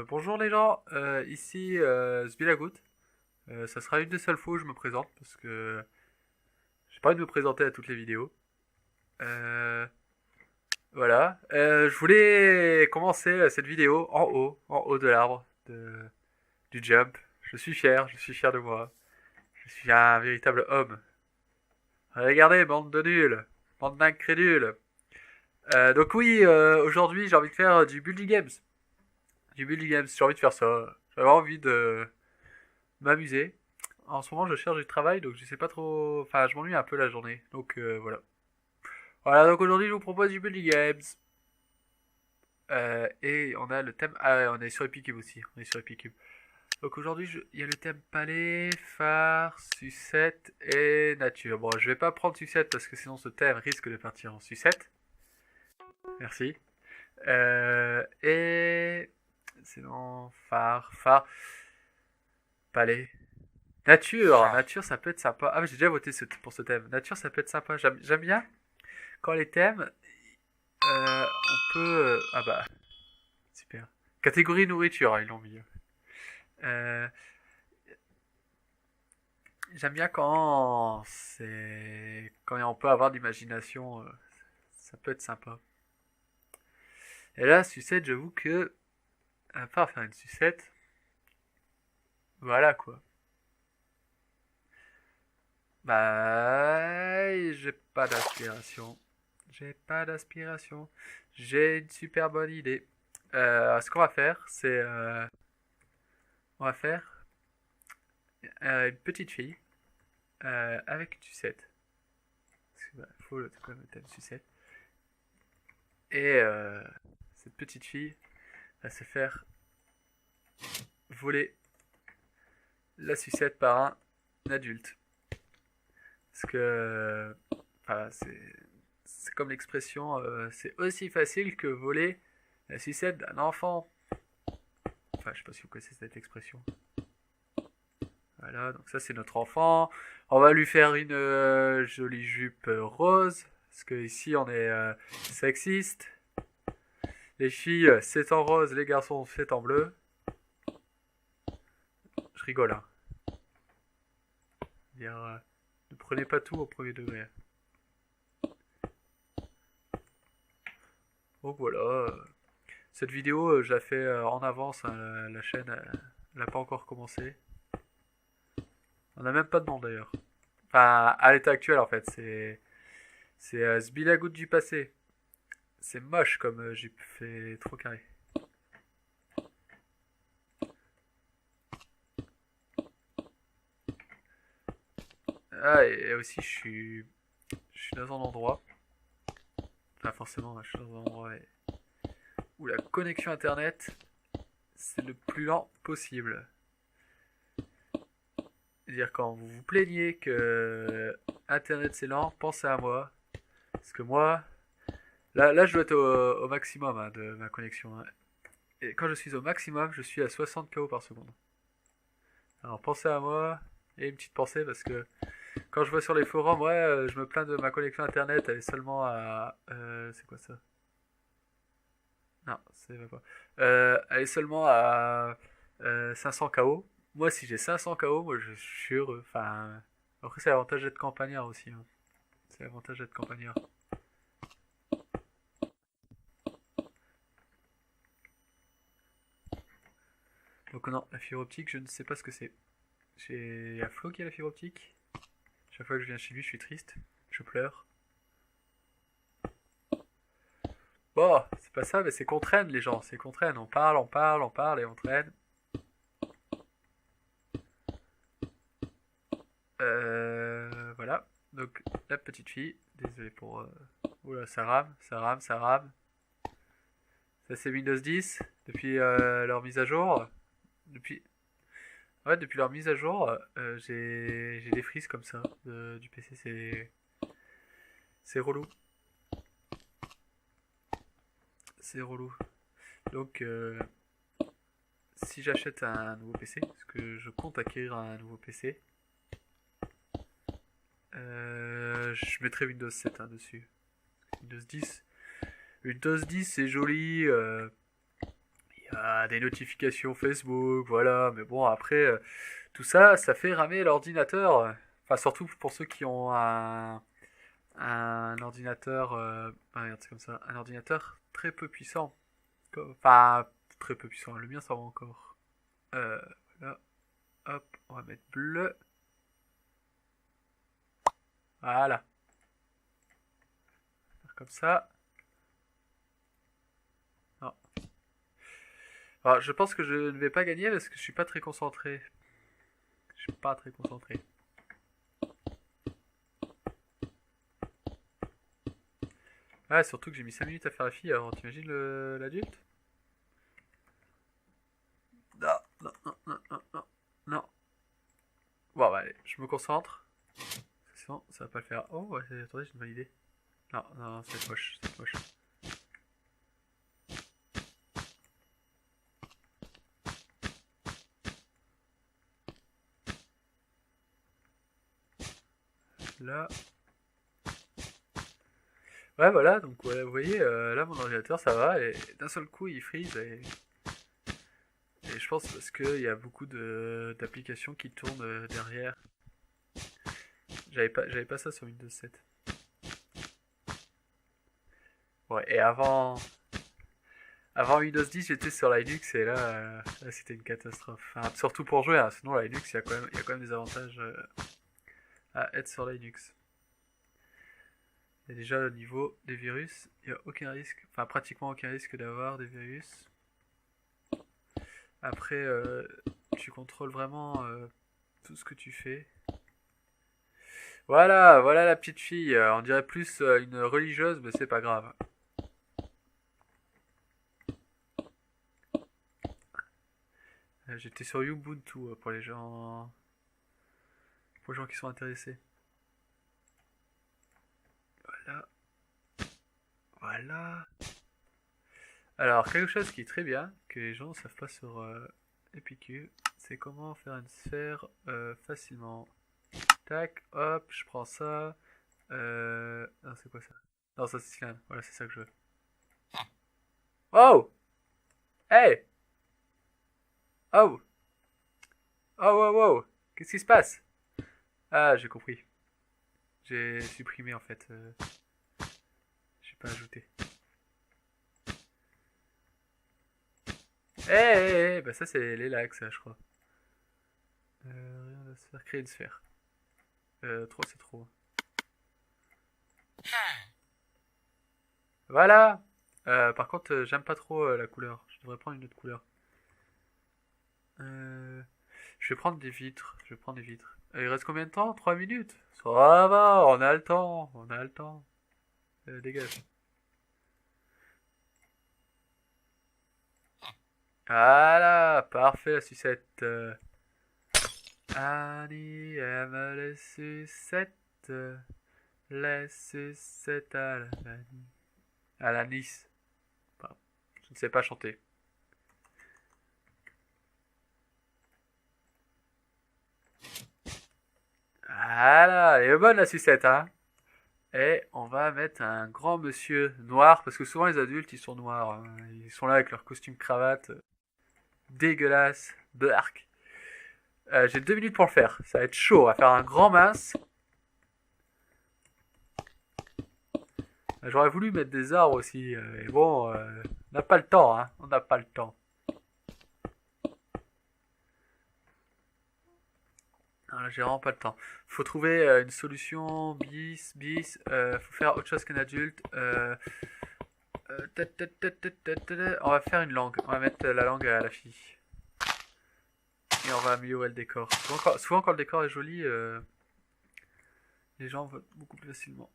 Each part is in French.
Bonjour les gens, ici Sbilagout. Ça sera une des seules fois où je me présente parce que j'ai pas envie de me présenter à toutes les vidéos. Euh, voilà. Je voulais commencer cette vidéo en haut de l'arbre du jump. Je suis fier de moi. Je suis un véritable homme. Regardez, bande de nuls, bande d'incrédules. Donc oui, aujourd'hui j'ai envie de faire du building games. Du building games, j'ai envie de faire ça. J'avais envie de m'amuser. En ce moment, je cherche du travail, donc je sais pas trop. Enfin, je m'ennuie un peu la journée. Donc voilà. Voilà, donc aujourd'hui, je vous propose du Building Games. Et on a le thème. Ah, ouais, on est sur Epicube aussi. On est sur Epicube. Donc aujourd'hui, il y a le thème palais, phare, sucette et nature. Bon, je vais pas prendre sucette parce que sinon ce thème risque de partir en sucette. Merci. Et. Sinon, phare, palais. Nature, ça peut être sympa. Ah, j'ai déjà voté pour ce thème. Nature, ça peut être sympa. J'aime bien quand les thèmes, on peut. Ah bah, super. Catégorie nourriture, hein, ils l'ont mis. Euh, J'aime bien quand on peut avoir de l'imagination, ça peut être sympa. Et là, sucette, j'avoue que à part faire une sucette, voilà quoi. Bah, j'ai pas d'aspiration. J'ai pas d'aspiration. J'ai une super bonne idée. Ce qu'on va faire, c'est on va faire une petite fille avec une sucette. Parce que, bah, faut quand même le thème sucette. Et cette petite fille va se faire voler la sucette par un adulte. Parce que enfin, c'est comme l'expression, c'est aussi facile que voler la sucette d'un enfant. Enfin, je sais pas si vous connaissez cette expression. Voilà, donc ça c'est notre enfant. On va lui faire une jolie jupe rose, parce que ici on est sexiste. Les filles c'est en rose, les garçons c'est en bleu. Je rigole, hein. Dire, ne prenez pas tout au premier degré. Donc voilà, cette vidéo je la fais en avance, hein, la chaîne elle n'a pas encore commencé. On n'a même pas de nom d'ailleurs. Enfin, à l'état actuel en fait, c'est Sbilagout du passé. C'est moche comme j'ai fait trop carré. Ah, et aussi je suis dans un endroit, enfin forcément, je suis dans un endroit où la connexion internet c'est le plus lent possible. C'est-à-dire quand vous vous plaignez que internet c'est lent, pensez à moi. Parce que moi, là je dois être au maximum hein, de ma connexion, hein. Et quand je suis au maximum, je suis à 60 kO par seconde. Alors pensez à moi et une petite pensée parce que quand je vois sur les forums, ouais, je me plains de ma connexion internet, elle est seulement à. C'est quoi ça? Non, c'est pas. Elle est seulement à 500 KO. Moi, si j'ai 500 KO, moi je suis heureux. Enfin, après, c'est l'avantage d'être campagnard aussi, hein. C'est l'avantage d'être campagnard. Donc, non, la fibre optique, je ne sais pas ce que c'est. Il y a Flo qui a la fibre optique. Chaque fois que je viens chez lui, je suis triste. Je pleure. Bon, c'est pas ça, mais c'est qu'on traîne, les gens. C'est qu'on traîne. On parle et on traîne. Voilà. Donc, la petite fille. Désolé pour. Oula, ça rame, ça rame, ça rame. Ça, c'est Windows 10. Depuis leur mise à jour. Depuis. Ouais, depuis leur mise à jour, j'ai des frises comme ça du PC. C'est relou. C'est relou. Donc, si j'achète un nouveau PC, parce que je compte acquérir un nouveau PC, je mettrai Windows 7 hein, dessus. Windows 10. Windows 10 c'est joli. y a des notifications Facebook, voilà. Mais bon, après, tout ça, ça fait ramer l'ordinateur. Enfin, surtout pour ceux qui ont un ordinateur, regarde, c'est comme ça, un ordinateur très peu puissant. Enfin, très peu puissant. Le mien, ça va encore. Euh, voilà. Hop, on va mettre bleu. Voilà. Faire comme ça. Non. Alors, je pense que je ne vais pas gagner parce que je suis pas très concentré. Je suis pas très concentré. Ah, surtout que j'ai mis 5 minutes à faire la fille, alors t'imagines l'adulte? Non, non, non, non, non, non, non. Bon, bah allez, je me concentre. C'est bon, ça va pas le faire. Oh, ouais, attendez, j'ai une bonne idée. Non, non, c'est moche, c'est moche. Là. Ouais, voilà, donc ouais, vous voyez, là mon ordinateur ça va, et d'un seul coup il freeze, et je pense parce qu'il y a beaucoup d'applications qui tournent derrière. J'avais pas ça sur Windows 7. Ouais, et avant Windows 10 j'étais sur Linux, et là, là, c'était une catastrophe. Enfin, surtout pour jouer, hein, sinon Linux il y a quand même des avantages à être sur Linux. Et déjà au niveau des virus, il n'y a aucun risque, enfin pratiquement aucun risque d'avoir des virus. Après, tu contrôles vraiment tout ce que tu fais. Voilà, voilà la petite fille. On dirait plus une religieuse, mais c'est pas grave. J'étais sur Ubuntu pour les gens qui sont intéressés. Voilà, voilà. Alors, quelque chose qui est très bien, que les gens ne savent pas sur Epicure, c'est comment faire une sphère facilement. Tac, hop, je prends ça. Non, c'est quoi ça? Non, ça c'est cylindre. Voilà, c'est ça que je veux. Oh! Hey! Oh! Oh, wow, wow! Qu'est-ce qui se passe? Ah, j'ai compris. J'ai supprimé en fait. J'ai pas ajouté. Eh, bah ça c'est les lags, ça, je crois. Rien de se faire créer une sphère. Trop, c'est trop. Voilà! Par contre, j'aime pas trop la couleur. Je devrais prendre une autre couleur. Euh, je vais prendre des vitres. Je vais prendre des vitres. Il reste combien de temps? 3 minutes? Ça va, on a le temps. On a le temps. Dégage. Voilà, parfait la sucette. Annie aime les sucettes. Les sucettes à à la Nice. Pardon, je ne sais pas chanter. Voilà, elle est bonne la sucette, hein. Et on va mettre un grand monsieur noir, parce que souvent les adultes ils sont noirs, hein. Ils sont là avec leur costume cravate, dégueulasse, bark. J'ai 2 minutes pour le faire, ça va être chaud, on va faire un grand mince. J'aurais voulu mettre des arbres aussi, mais bon, on n'a pas le temps, hein, on n'a pas le temps. Non, là, j'ai vraiment pas le temps. Faut trouver une solution bis. Faut faire autre chose qu'un adulte. On va faire une langue. On va mettre la langue à la fille. Et on va améliorer le décor. Souvent quand le décor est joli, les gens votent beaucoup plus facilement.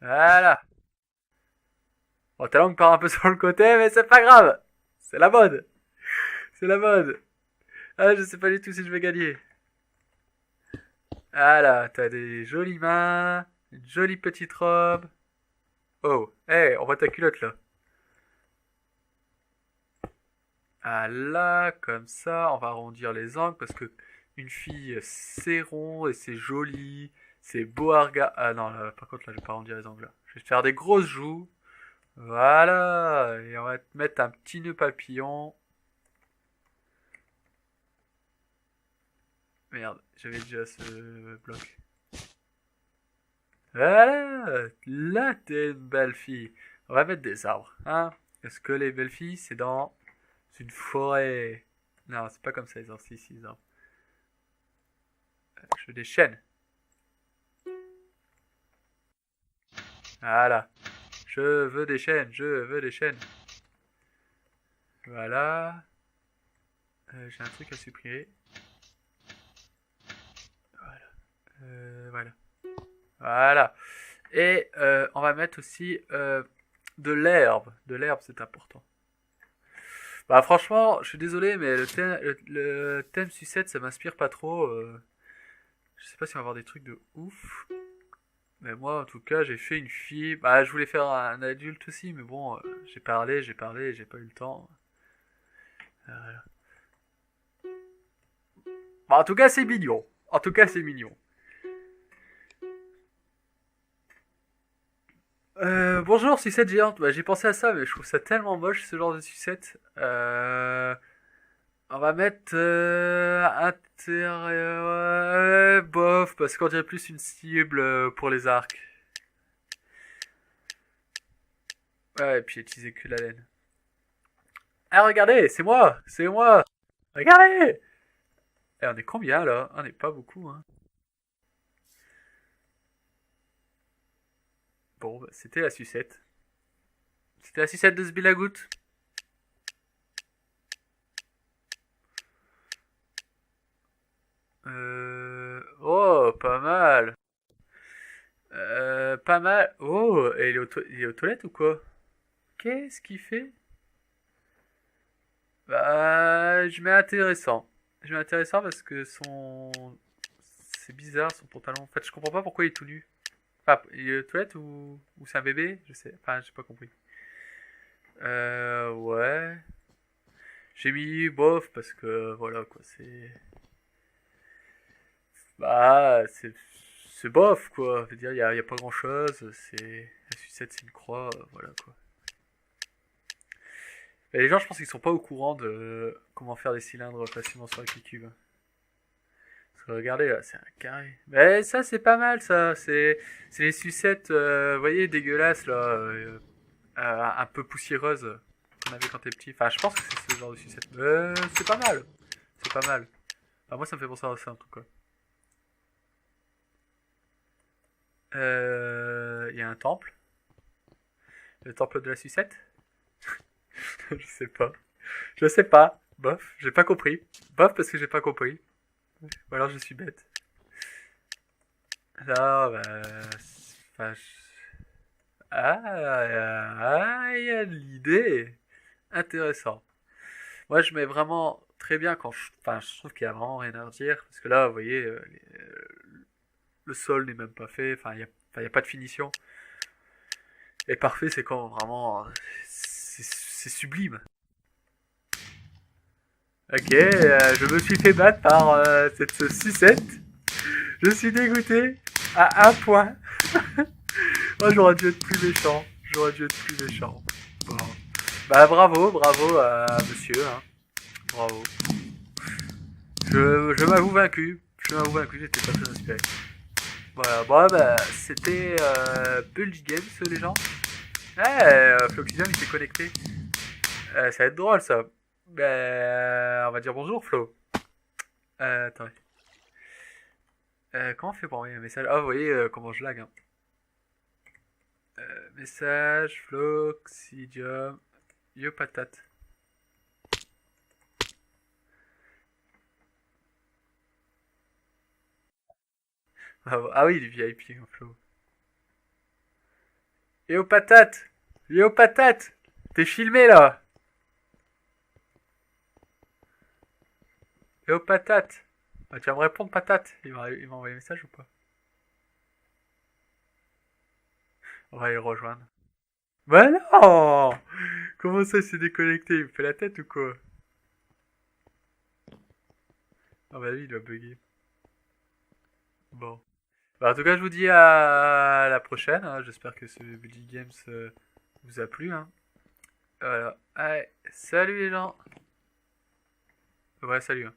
Voilà. Bon, ta langue part un peu sur le côté, mais c'est pas grave. C'est la mode. C'est la mode. Ah, je sais pas du tout si je vais gagner. Voilà, t'as des jolies mains, une jolie petite robe. Oh, hey, on voit ta culotte là. Ah là, comme ça, on va arrondir les angles parce que une fille, c'est rond et c'est joli, c'est beau à regarder. Ah non, là, par contre, là, je vais pas arrondir les angles là. Je vais te faire des grosses joues. Voilà. Et on va te mettre un petit nœud papillon. Merde, j'avais déjà ce bloc. Voilà. Là, t'es une belle fille. On va mettre des arbres, hein. Est-ce que les belles filles, c'est dans une forêt? Non, c'est pas comme ça, les arbres. Si, si, les arbres. Je veux des chênes. Voilà. Je veux des chênes, je veux des chênes. Voilà. J'ai un truc à supprimer. Voilà. Voilà. Voilà. Et on va mettre aussi de l'herbe. De l'herbe, c'est important. Bah franchement, je suis désolé, mais le thème sucette, ça m'inspire pas trop. Je sais pas si on va avoir des trucs de ouf. Mais moi, en tout cas, j'ai fait une fille. Bah, je voulais faire un adulte aussi, mais bon, j'ai parlé, j'ai pas eu le temps. Voilà. Bah, en tout cas, c'est mignon. En tout cas, c'est mignon. Bonjour, sucette géante. Bah, j'ai pensé à ça, mais je trouve ça tellement moche, ce genre de sucette. On va mettre intérieur. Ouais, bof, parce qu'on dirait plus une cible pour les arcs. Ouais, et puis utiliser que la laine. Ah, regardez, c'est moi! C'est moi! Regardez! Et on est combien là? On n'est pas beaucoup, hein. Bon, bah, c'était la sucette. C'était la sucette de Sbilagout. Oh, pas mal. Pas mal. Oh, et il est aux toilettes ou quoi? Qu'est-ce qu'il fait? Bah, je mets intéressant. Je mets intéressant parce que son. C'est bizarre son pantalon. En fait, je comprends pas pourquoi il est tout nu. Enfin, il est aux toilettes ou c'est un bébé? Je sais. Enfin, j'ai pas compris. Ouais. J'ai mis bof parce que voilà quoi, c'est. Bah, c'est bof quoi. Je veux dire, y a pas grand chose. C'est. La sucette, c'est une croix, voilà quoi. Et les gens, je pense qu'ils sont pas au courant de comment faire des cylindres facilement sur la cube. Parce que regardez là, c'est un carré. Mais ça, c'est pas mal ça. C'est les sucettes, vous voyez, dégueulasses là, un peu poussiéreuses qu'on avait quand t'es petit. Enfin, je pense que c'est ce genre de sucette. C'est pas mal. C'est pas mal. Enfin, moi, ça me fait penser à ça en tout cas. Il y a un temple. Le temple de la sucette. Je sais pas. Je sais pas. Bof, j'ai pas compris. Bof parce que j'ai pas compris. Ou alors je suis bête. Non, bah. Enfin, il y a de l'idée. Intéressant. Moi, je mets vraiment très bien quand je. Enfin, je trouve qu'il y a vraiment rien à redire. Parce que là, vous voyez, le sol n'est même pas fait. Enfin, y a pas de finition. Et parfait, c'est quand vraiment. C'est sublime. Ok, je me suis fait battre par cette sucette. Je suis dégoûté à un point. Moi, j'aurais dû être plus méchant. J'aurais dû être plus méchant. Bon. Bah, bravo à monsieur. Hein. Bravo. Je m'avoue vaincu. Je m'avoue vaincu, j'étais pas très inspiré. Voilà, bon, bah, c'était Bulge Games, les gens. Floxygen, il s'est connecté. Ça va être drôle, ça. On va dire bonjour, Flo. Attendez. Comment on fait pour envoyer un message? Ah, vous voyez comment je lag. Hein. Message, Floxidium, yo patate. Ah oui, du VIP, hein, Flo. Yo patate! Yo patate! T'es filmé là! Yo patate! Ah, tu vas me répondre patate? Il m'a envoyé un message ou pas? On va aller le rejoindre. Bah non! Comment ça, s'est déconnecté? Il me fait la tête ou quoi? Ah bah oui, il doit bugger. Bon. Bah, en tout cas, je vous dis à la prochaine, hein. J'espère que ce Buddy Games vous a plu, hein. Voilà. Allez, salut les gens. Ouais, salut, hein.